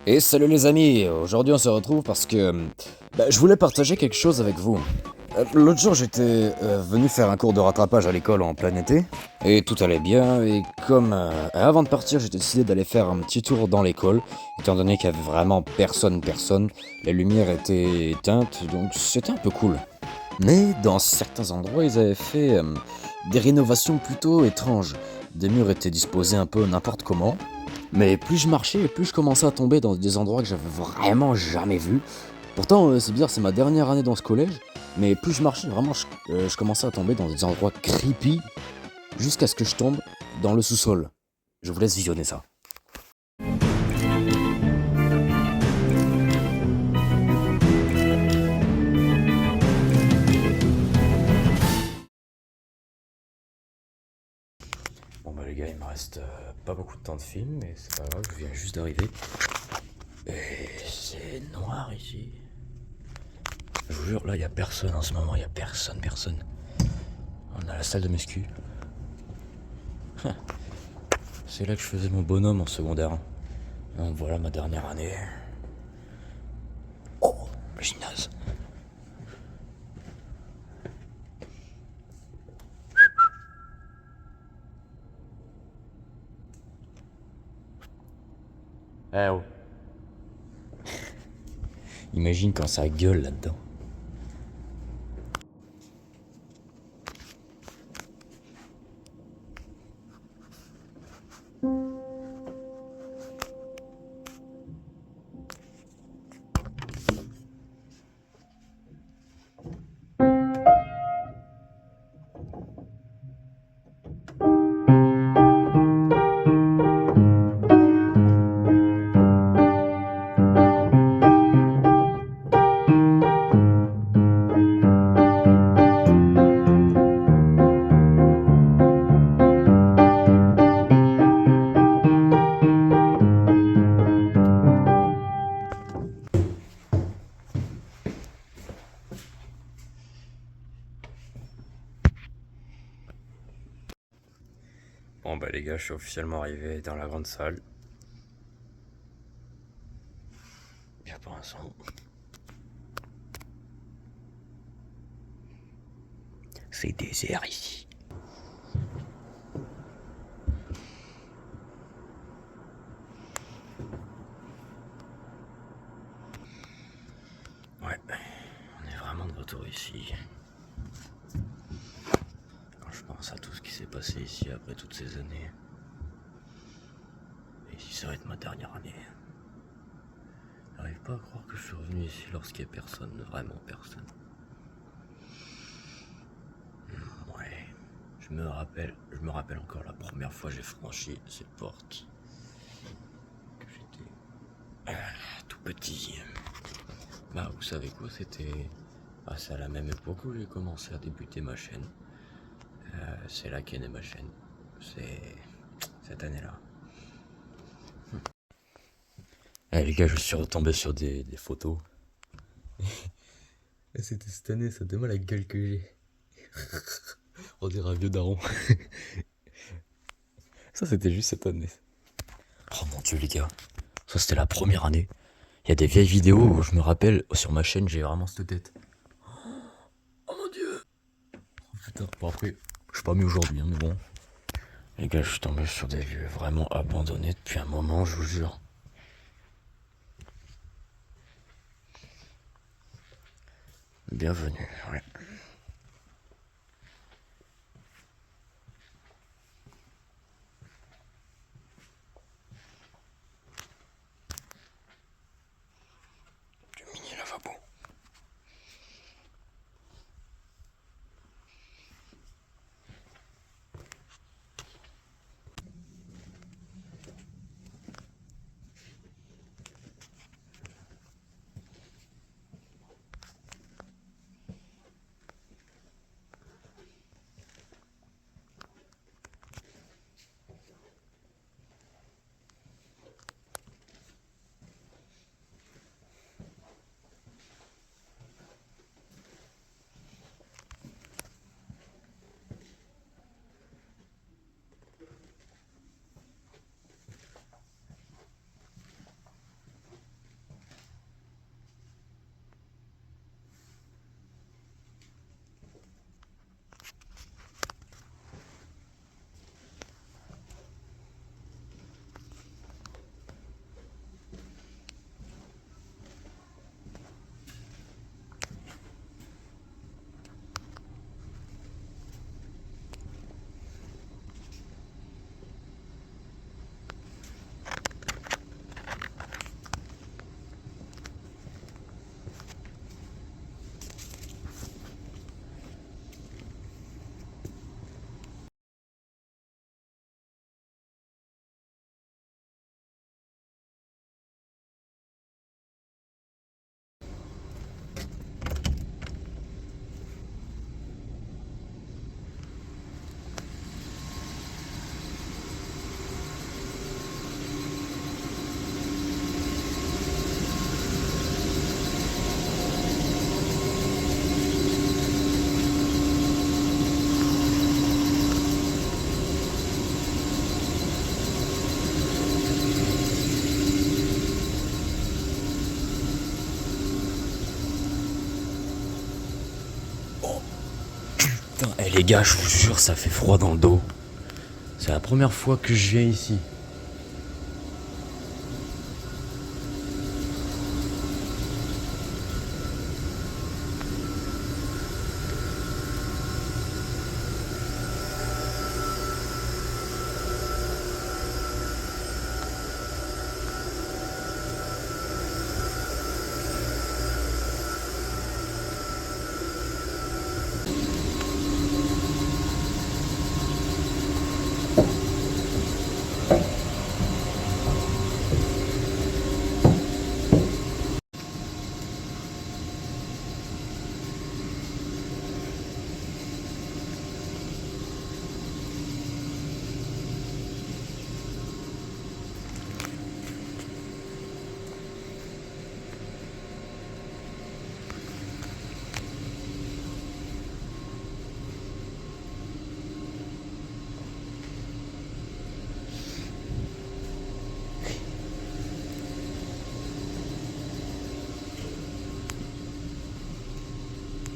Et salut les amis, aujourd'hui on se retrouve parce que je voulais partager quelque chose avec vous. L'autre jour j'étais venu faire un cours de rattrapage à l'école en plein été, et tout allait bien, et comme avant de partir j'ai décidé d'aller faire un petit tour dans l'école, étant donné qu'il y avait vraiment personne, les lumières étaient éteintes, donc c'était un peu cool. Mais dans certains endroits ils avaient fait des rénovations plutôt étranges. Des murs étaient disposés un peu n'importe comment, mais plus je marchais et plus je commençais à tomber dans des endroits que j'avais vraiment jamais vus. Pourtant, c'est bizarre, c'est ma dernière année dans ce collège, mais plus je marchais, vraiment, je commençais à tomber dans des endroits creepy jusqu'à ce que je tombe dans le sous-sol. Je vous laisse visionner ça. Bon bah les gars, il me reste pas beaucoup de temps de film, mais c'est pas grave, je viens juste d'arriver. Et c'est noir ici. Je vous jure, là, il y a personne en ce moment, il y a personne. On a la salle de muscu. C'est là que je faisais mon bonhomme en secondaire. Donc voilà ma dernière année. Oh, le gymnase. Eh oh. Imagine quand ça gueule là-dedans. Bon bah les gars, je suis officiellement arrivé dans la grande salle. Il y a pas un son. C'est désert ici. Ouais, on est vraiment de retour ici. Quand je pense à tout ce qui s'est passé ici après toutes ces années. Et ici ça va être ma dernière année. J'arrive pas à croire que je suis revenu ici lorsqu'il y a personne, vraiment personne. Ouais, je me rappelle encore la première fois que j'ai franchi cette porte. Que j'étais tout petit. Bah vous savez quoi, c'était... Ah, c'est à la même époque où j'ai commencé à débuter ma chaîne. C'est là qu'est née ma chaîne. C'est cette année-là. Eh les gars, je suis retombé sur des photos. Et c'était cette année, ça te la gueule que j'ai. On dirait un vieux daron. Ça, c'était juste cette année. Oh mon dieu, les gars. Ça, c'était la première année. Il y a des vieilles vidéos où je me rappelle, sur ma chaîne, j'ai vraiment cette tête. Oh mon dieu. Oh putain. Bon, après, je suis pas mieux aujourd'hui, hein, mais bon. Les gars, je suis tombé sur des vieux vraiment abandonnés depuis un moment, je vous jure. Bienvenue, ouais. Du mini lavabo. putain, eh les gars, je vous jure, ça fait froid dans le dos. C'est la première fois que je viens ici.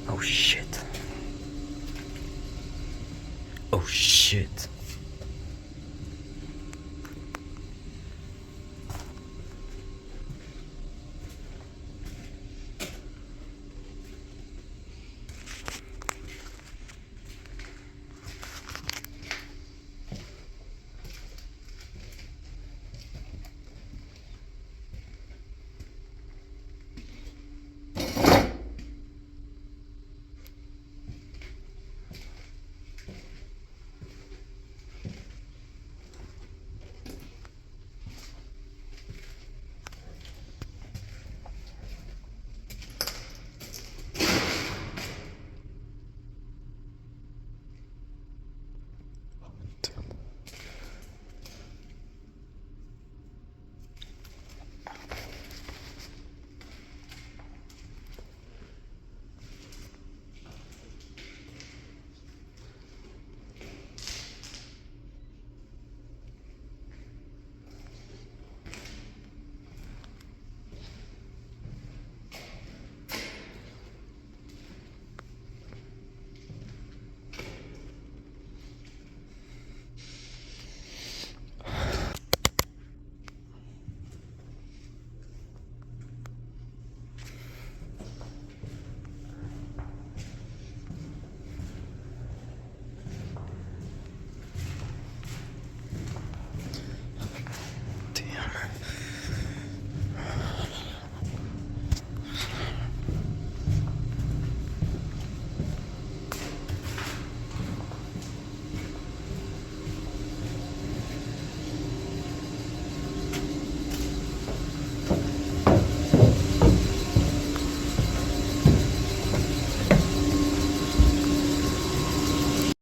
Oh shit. Oh shit.